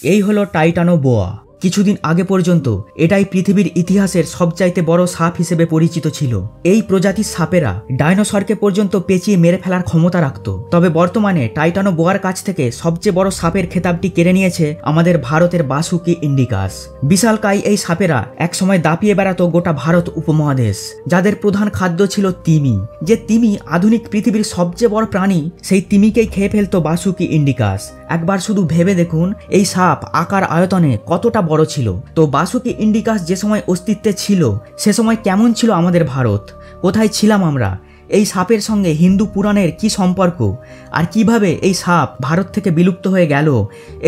এই হলো টাইটানো বোয়া। কিছুদিন আগে পর্যন্ত এটাই পৃথিবীর ইতিহাসের সবচাইতে বড় সাপ হিসেবে পরিচিত ছিল। এই প্রজাতির সাপেরা ডাইনোসরকে পর্যন্ত পেঁচিয়ে মেরে ফেলার ক্ষমতা রাখত। তবে বর্তমানে টাইটানো বোয়ার কাছ থেকে সবচেয়ে বড় সাপের খেতাবটি কেড়ে নিয়েছে আমাদের ভারতের বাসুকি ইন্ডিকাস। বিশালকায় এই সাপেরা একসময় দাপিয়ে বেড়াতো গোটা ভারত উপমহাদেশ, যাদের প্রধান খাদ্য ছিল তিমি। যে তিমি আধুনিক পৃথিবীর সবচেয়ে বড় প্রাণী, সেই তিমিকেই খেয়ে ফেলতো বাসুকি ইন্ডিকাস। একবার শুধু ভেবে দেখুন এই সাপ আকার আয়তনে কতটা বড় ছিল। তো বাসুকি ইন্ডিকাস যে সময় অস্তিত্বে ছিল, সে সময় কেমন ছিল আমাদের ভারত? কোথায় ছিলাম আমরা? এই সাপের সঙ্গে হিন্দু পুরাণের কি সম্পর্ক, আর কিভাবে এই সাপ ভারত থেকে বিলুপ্ত হয়ে গেল,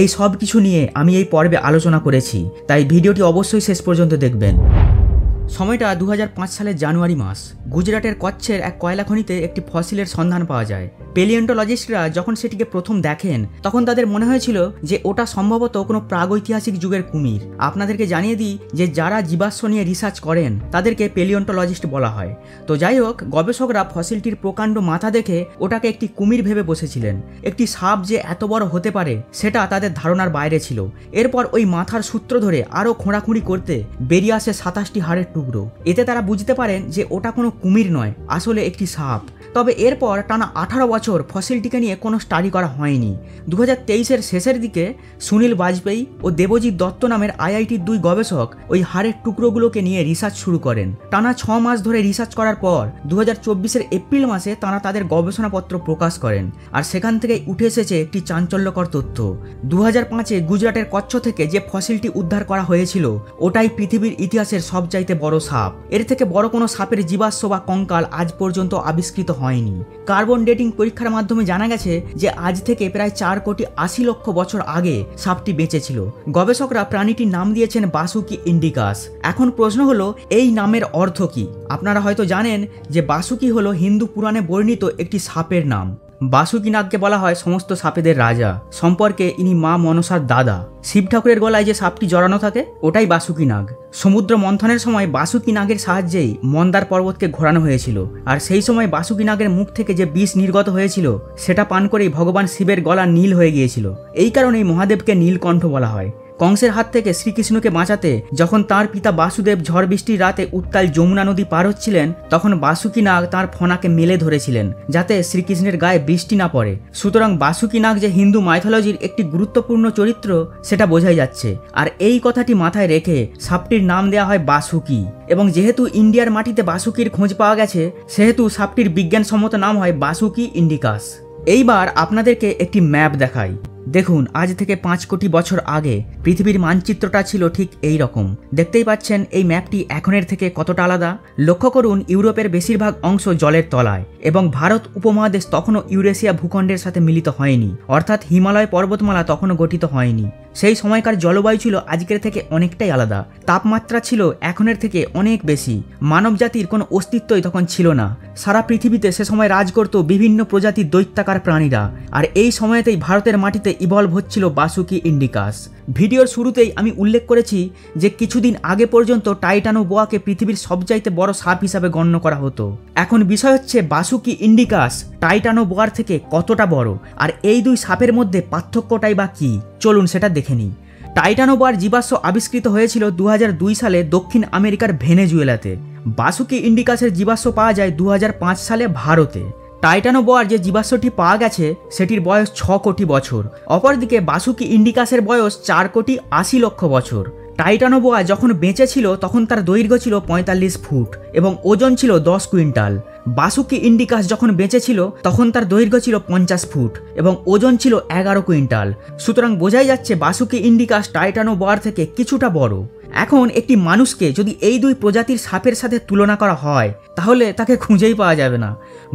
এই সব কিছু নিয়ে আমি এই পর্বে আলোচনা করেছি। তাই ভিডিওটি অবশ্যই শেষ পর্যন্ত দেখবেন। সময়টা 2005 সালের জানুয়ারি মাস। গুজরাটের কচ্ছের এক কয়লা খনিতে একটি ফসিলের সন্ধান পাওয়া যায়। পেলিওন্টোলজিস্টরা যখন সেটিকে প্রথম দেখেন, তখন তাদের মনে হয়েছিল যে ওটা সম্ভবত কোনো প্রাগৈতিহাসিক যুগের কুমির। আপনাদেরকে জানিয়ে দিই যে যারা জীবাশ্ম নিয়ে রিসার্চ করেন তাদেরকে পেলিওন্টোলজিস্ট বলা হয়। তো যাই হোক, গবেষকরা ফসিলটির প্রকাণ্ড মাথা দেখে ওটাকে একটি কুমির ভেবে বসেছিলেন। একটি সাপ যে এত বড় হতে পারে সেটা তাদের ধারণার বাইরে ছিল। এরপর ওই মাথার সূত্র ধরে আরও খোঁড়াখুঁড়ি করতে বেরিয়ে আসে 27টি হাড়ের টুকরো। এতে তারা বুঝতে পারেন যে ওটা কোনো কুমির নয়, আসলে একটি সাপ। তবে এরপর টানা 18 বছর ফসিলটিকে নিয়ে কোনো স্টাডি করা হয়নি। 2023-এর শেষের দিকে সুনীল বাজপেয়ী ও দেবজিৎ দত্ত নামের আইআইটির 2 গবেষক ওই হাড়ের টুকরোগুলোকে নিয়ে রিসার্চ শুরু করেন। টানা 6 মাস ধরে রিসার্চ করার পর 2024-এর এপ্রিল মাসে তারা তাদের গবেষণাপত্র প্রকাশ করেন। আর সেখান থেকে উঠে এসেছে একটি চাঞ্চল্যকর তথ্য। 2005-এ গুজরাটের কচ্ছ থেকে যে ফসিলটি উদ্ধার করা হয়েছিল, ওটাই পৃথিবীর ইতিহাসের সবচাইতে বড় সাপ। এর থেকে বড় কোনো সাপের জীবাশ্ম বা কঙ্কাল আজ পর্যন্ত আবিষ্কৃত হয়নি। কার্বন ডেটিং পরীক্ষার মাধ্যমে জানা গেছে যে আজ থেকে প্রায় 4,80,00,000 বছর আগে সাপটি বেঁচে ছিল। গবেষকরা প্রাণীটির নাম দিয়েছেন বাসুকি ইন্ডিকাস। এখন প্রশ্ন হলো, এই নামের অর্থ কি? আপনারা হয়তো জানেন যে বাসুকি হলো হিন্দু পুরাণে বর্ণিত একটি সাপের নাম। বাসুকি নাগকে বলা হয় সমস্ত সাপেদের রাজা। সম্পর্কে ইনি মা মনসার দাদা। শিব ঠাকুরের গলায় যে সাপটি জড়ানো থাকে, ওটাই বাসুকি নাগ। সমুদ্র মন্থনের সময় বাসুকি নাগের সাহায্যেই মন্দার পর্বতকে ঘোরানো হয়েছিল। আর সেই সময় বাসুকি নাগের মুখ থেকে যে বিষ নির্গত হয়েছিল, সেটা পান করেই ভগবান শিবের গলা নীল হয়ে গিয়েছিল। এই কারণেই মহাদেবকে নীলকণ্ঠ বলা হয়। কংসের হাত থেকে শ্রীকৃষ্ণকে বাঁচাতে যখন তার পিতা বাসুদেব ঝড় বৃষ্টির রাতে উত্তাল যমুনা নদী পার হচ্ছিলেন, তখন বাসুকি নাগ তার ফণাকে মেলে ধরেছিলেন যাতে শ্রীকৃষ্ণের গায়ে বৃষ্টি না পড়ে। সুতরাং বাসুকি নাগ যে হিন্দু মাইথোলজির একটি গুরুত্বপূর্ণ চরিত্র, সেটা বোঝাই যাচ্ছে। আর এই কথাটি মাথায় রেখে সাপটির নাম দেওয়া হয় বাসুকি। এবং যেহেতু ইন্ডিয়ার মাটিতে বাসুকির খোঁজ পাওয়া গেছে, সেহেতু সাপটির বিজ্ঞানসম্মত নাম হয় বাসুকি ইন্ডিকাস। এইবার আপনাদেরকে একটি ম্যাপ দেখাই। দেখুন, আজ থেকে 5 কোটি বছর আগে পৃথিবীর মানচিত্রটা ছিল ঠিক এই রকম। দেখতেই পাচ্ছেন এই ম্যাপটি এখনের থেকে কতটা আলাদা। লক্ষ্য করুন, ইউরোপের বেশিরভাগ অংশ জলের তলায় এবং ভারত উপমহাদেশ তখনও ইউরেশিয়া ভূখণ্ডের সাথে মিলিত হয়নি, অর্থাৎ হিমালয় পর্বতমালা তখনও গঠিত হয়নি। সেই সময়কার জলবায়ু ছিল আজকের থেকে অনেকটাই আলাদা। তাপমাত্রা ছিল এখনের থেকে অনেক বেশি। মানব জাতির কোনো অস্তিত্বই তখন ছিল না। সারা পৃথিবীতে সে সময় রাজ করত বিভিন্ন প্রজাতির দৈত্যাকার প্রাণীরা। আর এই সময়তেই ভারতের মাটিতে ইভলভ হচ্ছিল বাসুকি ইন্ডিকাস। ভিডিওর শুরুতেই আমি উল্লেখ করেছি যে কিছুদিন আগে পর্যন্ত টাইটানো বোয়াকে পৃথিবীর সবচাইতে বড় সাপ হিসাবে গণ্য করা হতো। এখন বিষয় হচ্ছে বাসুকি ইন্ডিকাস টাইটানো বোয়ার থেকে কতটা বড়, আর এই 2 সাপের মধ্যে পার্থক্যটাই বা কি, চলুন সেটা দেখে নিই। টাইটানো বোয়ার জীবাশ্ম আবিষ্কৃত হয়েছিল 2002 সালে দক্ষিণ আমেরিকার ভেনেজুয়েলাতে। বাসুকি ইন্ডিকাসের জীবাশ্ম পাওয়া যায় 2005 সালে ভারতে। টাইটানো বোয়ার যে জীবাশ্মটি পাওয়া গেছে সেটির বয়স 6 কোটি বছর। অপরদিকে বাসুকি ইন্ডিকাসের বয়স 4,80,00,000 বছর। টাইটানো বোয়া যখন বেঁচে ছিল তখন তার দৈর্ঘ্য ছিল 45 ফুট এবং ওজন ছিল 10 কুইন্টাল। বাসুকি ইন্ডিকাস যখন বেঁচে ছিল তখন তার দৈর্ঘ্য ছিল 50 ফুট এবং ওজন ছিল 11 কুইন্টাল। সুতরাং বোঝাই যাচ্ছে বাসুকি ইন্ডিকাস টাইটানো বোয়ার থেকে কিছুটা বড়। এখন একটি মানুষকে যদি এই 2 প্রজাতির সাপের সাথে তুলনা করা হয়, তাহলে তাকে খুঁজেই পাওয়া যাবে না।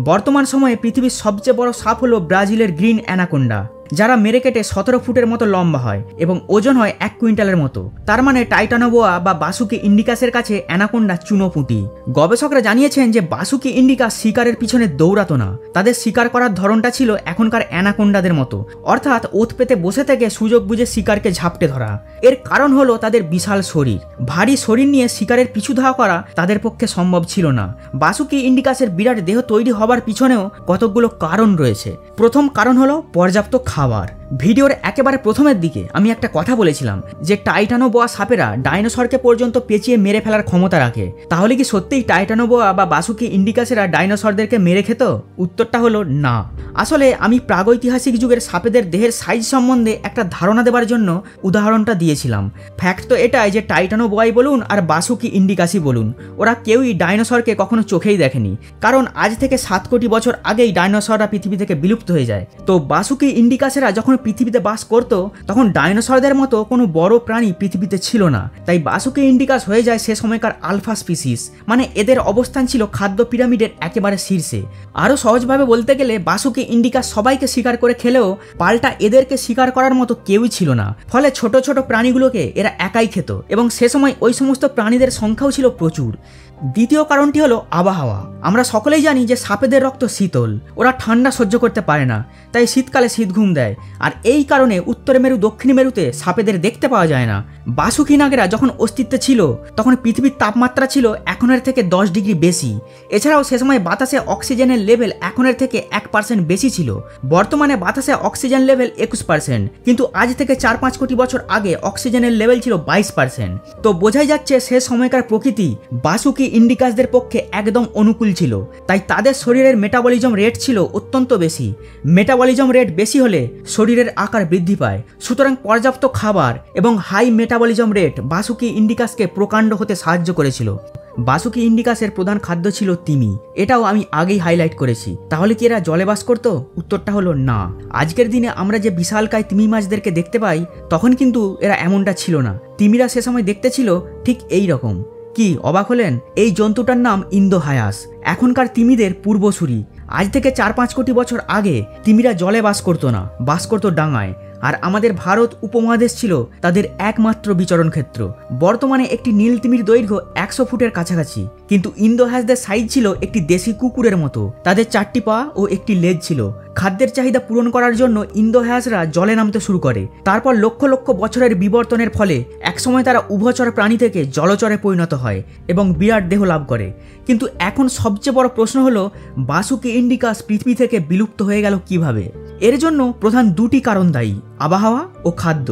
বর্তমান সময়ে পৃথিবীর সবচেয়ে বড় সাপ হলো ব্রাজিলের গ্রিন অ্যানাকোন্ডা, যারা মেরে কেটে 17 ফুটের মতো লম্বা হয় এবং ওজন হয় 1 কুইন্টালের মতো। তার মানে টাইটানো বোয়া বা বাসুকি ইন্ডিকাসের কাছে অ্যানাকোন্ডা চুনোপুঁটি। গবেষকরা জানিয়েছেন যে বাসুকি ইন্ডিকাস শিকারের পিছনে দৌড়াতো না। তাদের শিকার করার ধরনটা ছিল এখনকার অ্যানাকোন্ডাদের মতো, অর্থাৎ ওত পেতে বসে থেকে সুযোগ বুঝে শিকারকে ঝাপটে ধরা। এর কারণ হলো তাদের বিশাল শরীর। ভারী শরীর নিয়ে শিকারের পিছু ধাওয়া করা তাদের পক্ষে সম্ভব ছিল না। বাসুকি ইন্ডিকাসের বিরাট দেহ তৈরি হবার পিছনেও কতকগুলো কারণ রয়েছে। প্রথম কারণ হলো পর্যাপ্ত খাবার। ভিডিওর একেবারে প্রথমের দিকে আমি একটা কথা বলেছিলাম যে টাইটানোবোয়া সাপেরা ডাইনোসরকে পর্যন্ত পেঁচিয়ে মেরে ফেলার ক্ষমতা রাখে। তাহলে কি সত্যিই টাইটানোবোয়া বা বাসুকি ইন্ডিকাসেরা ডাইনোসরদেরকে মেরে খেত? উত্তরটা হলো না। আসলে আমি প্রাগৈতিহাসিক যুগের সাপেদের দেহের সাইজ সম্বন্ধে একটা ধারণা দেওয়ার জন্য উদাহরণটা দিয়েছিলাম। ফ্যাক্ট তো এটাই যে টাইটানোবোয়াই বলুন আর বাসুকি ইন্ডিকাসই বলুন, ওরা কেউই ডাইনোসরকে কখনো চোখেই দেখেনি। কারণ আজ থেকে 7 কোটি বছর আগেই ডাইনোসররা পৃথিবী থেকে বিলুপ্ত হয়ে যায়। তো বাসুকি ইন্ডিকাসেরা যখন পৃথিবীতে বাস করত তখন ডাইনোসরদের মতো কোনো বড় প্রাণী পৃথিবীতে ছিল না। তাই বাসুকি ইন্ডিকাস হয়ে যায় সে সময়কার আলফা স্পিসিস, মানে এদের অবস্থান ছিল খাদ্য পিরামিডের একেবারে শীর্ষে। আরও সহজভাবে বলতে গেলে বাসুকি ইন্ডিকাস সবাইকে শিকার করে খেলেও পাল্টা এদেরকে শিকার করার মতো কেউই ছিল না। ফলে ছোট ছোট প্রাণীগুলোকে এরা একাই খেত এবং সে সময় ওই সমস্ত প্রাণীদের সংখ্যাও ছিল প্রচুর। দ্বিতীয় কারণটি হলো আবহাওয়া। আমরা সকলেই জানি যে সাপেদের রক্ত শীতল, ওরা ঠান্ডা সহ্য করতে পারে না, তাই শীতকালে শীত ঘুম দেয়। আর এই কারণে উত্তর মেরু দক্ষিণ মেরুতে সাপেদের দেখতে পাওয়া যায় না। বাসুকি নাগেরা যখন অস্তিত্বে ছিল তখন পৃথিবীর তাপমাত্রা ছিল এখনের থেকে 10 ডিগ্রি বেশি। এছাড়াও সে সময় বাতাসে অক্সিজেনের লেভেল এখনের থেকে 1% বেশি ছিল। বর্তমানে বাতাসে অক্সিজেন লেভেল 21%, কিন্তু আজ থেকে 4-5 কোটি বছর আগে অক্সিজেনের লেভেল ছিল 22%। তো বোঝাই যাচ্ছে সে সময়কার প্রকৃতি বাসুকি ইন্ডিকাসদের পক্ষে একদম অনুকূল ছিল। তাই তাদের শরীরের মেটাবলিজম রেট ছিল অত্যন্ত বেশি। মেটাবলিজম রেট বেশি হলে শরীরের আকার বৃদ্ধি পায়। সুতরাং পর্যাপ্ত খাবার এবং হাই মেটাবলিজম রেট বাসুকি ইন্ডিকাসকে প্রকাণ্ড হতে সাহায্য করেছিল। বাসুকি ইন্ডিকাসের প্রধান খাদ্য ছিল তিমি। এটাও আমি আগেই হাইলাইট করেছি। তাহলে কি এরা জলে বাস করতো? উত্তরটা হলো না। আজকের দিনে আমরা যে বিশালকায় তিমি মাছদেরকে দেখতে পাই তখন কিন্তু এরা এমনটা ছিল না। তিমিরা সে সময় দেখতে ছিল ঠিক এই রকম। কি অবাক হলেন? এই জন্তুটার নাম ইন্দোহায়াস, এখনকার তিমিদের পূর্বসূরি। আজ থেকে 4-5 কোটি বছর আগে তিমিরা জলে বাস করতো না, বাস করতো ডাঙায়। আর আমাদের ভারত উপমহাদেশ ছিল তাদের একমাত্র বিচরণ ক্ষেত্র। বর্তমানে একটি নীল তিমির দৈর্ঘ্য 100 ফুটের কাছাকাছি, কিন্তু ইন্দোহায়াসদের সাইজ ছিল একটি দেশি কুকুরের মতো। তাদের 4টি পা ও একটি লেজ ছিল। খাদ্যের চাহিদা পূরণ করার জন্য ইন্দোহায়াসরা জলে নামতে শুরু করে। তারপর লক্ষ লক্ষ বছরের বিবর্তনের ফলে একসময় তারা উভচর প্রাণী থেকে জলচরে পরিণত হয় এবং বিরাট দেহ লাভ করে। কিন্তু এখন সবচেয়ে বড় প্রশ্ন হলো বাসুকি ইন্ডিকাস পৃথিবী থেকে বিলুপ্ত হয়ে গেল কিভাবে? এর জন্য প্রধান 2টি কারণ দায়ী, আবহাওয়া ও খাদ্য।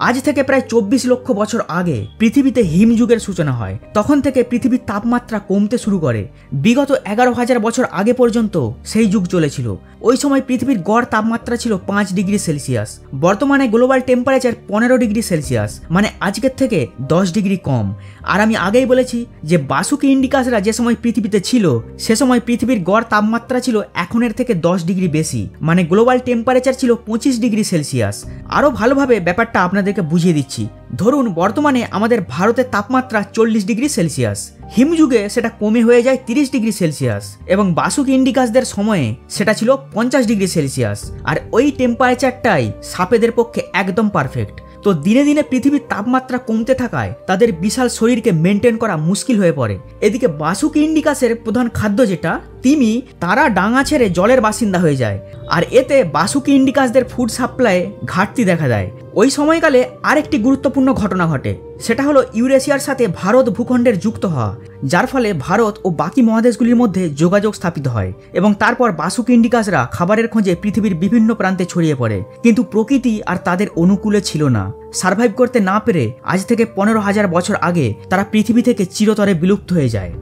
আজ থেকে প্রায় 24 লক্ষ বছর আগে পৃথিবীতে হিমযুগের সূচনা হয়। তখন থেকে পৃথিবীর তাপমাত্রা কমতে শুরু করে। বিগত 11,000 বছর আগে পর্যন্ত সেই যুগ চলেছিল। ওই সময় পৃথিবীর গড় তাপমাত্রা ছিল 5 ডিগ্রি সেলসিয়াস। বর্তমানে গ্লোবাল টেম্পারেচার 15 ডিগ্রি সেলসিয়াস, মানে আজকের থেকে 10 ডিগ্রি কম। আর আমি আগেই বলেছি যে বাসুকি ইন্ডিকাসরা যে সময় পৃথিবীতে ছিল সে সময় পৃথিবীর গড় তাপমাত্রা ছিল এখনের থেকে 10 ডিগ্রি বেশি, মানে গ্লোবাল টেম্পারেচার ছিল 25 ডিগ্রি সেলসিয়াস। আরও ভালোভাবে ব্যাপারটা আপনাদেরকে বুঝিয়ে দিচ্ছি। ধরুন বর্তমানে আমাদের ভারতের তাপমাত্রা 40 ডিগ্রি সেলসিয়াস, হিমযুগে সেটা কমে হয়ে যায় 30 ডিগ্রি সেলসিয়াস এবং বাসুকি ইন্ডিকাসদের সময়ে সেটা ছিল 50 ডিগ্রি সেলসিয়াস। আর ওই টেম্পারেচারটাই সাপেদের পক্ষে একদম পারফেক্ট। তো দিনে দিনে পৃথিবীর তাপমাত্রা কমতে থাকায় তাদের বিশাল শরীরকে মেনটেন করা মুশকিল হয়ে পড়ে। এদিকে বাসুকি ইন্ডিকাসের প্রধান খাদ্য যেটা তিমি, তারা ডাঙা ছেড়ে জলের বাসিন্দা হয়ে যায়। আর এতে বাসুকি ইন্ডিকাসদের ফুড সাপ্লাইয়ে ঘাটতি দেখা দেয়। ওই সময়কালে আরেকটি গুরুত্বপূর্ণ ঘটনা ঘটে, সেটা হলো ইউরেশিয়ার সাথে ভারত ভূখণ্ডের যুক্ত হওয়া, যার ফলে ভারত ও বাকি মহাদেশগুলির মধ্যে যোগাযোগ স্থাপিত হয় এবং তারপর বাসুকি ইন্ডিকাসরা খাবারের খোঁজে পৃথিবীর বিভিন্ন প্রান্তে ছড়িয়ে পড়ে। কিন্তু প্রকৃতি আর তাদের অনুকূলে ছিল না। সার্ভাইভ করতে না পেরে আজ থেকে 15,000 বছর আগে তারা পৃথিবী থেকে চিরতরে বিলুপ্ত হয়ে যায়।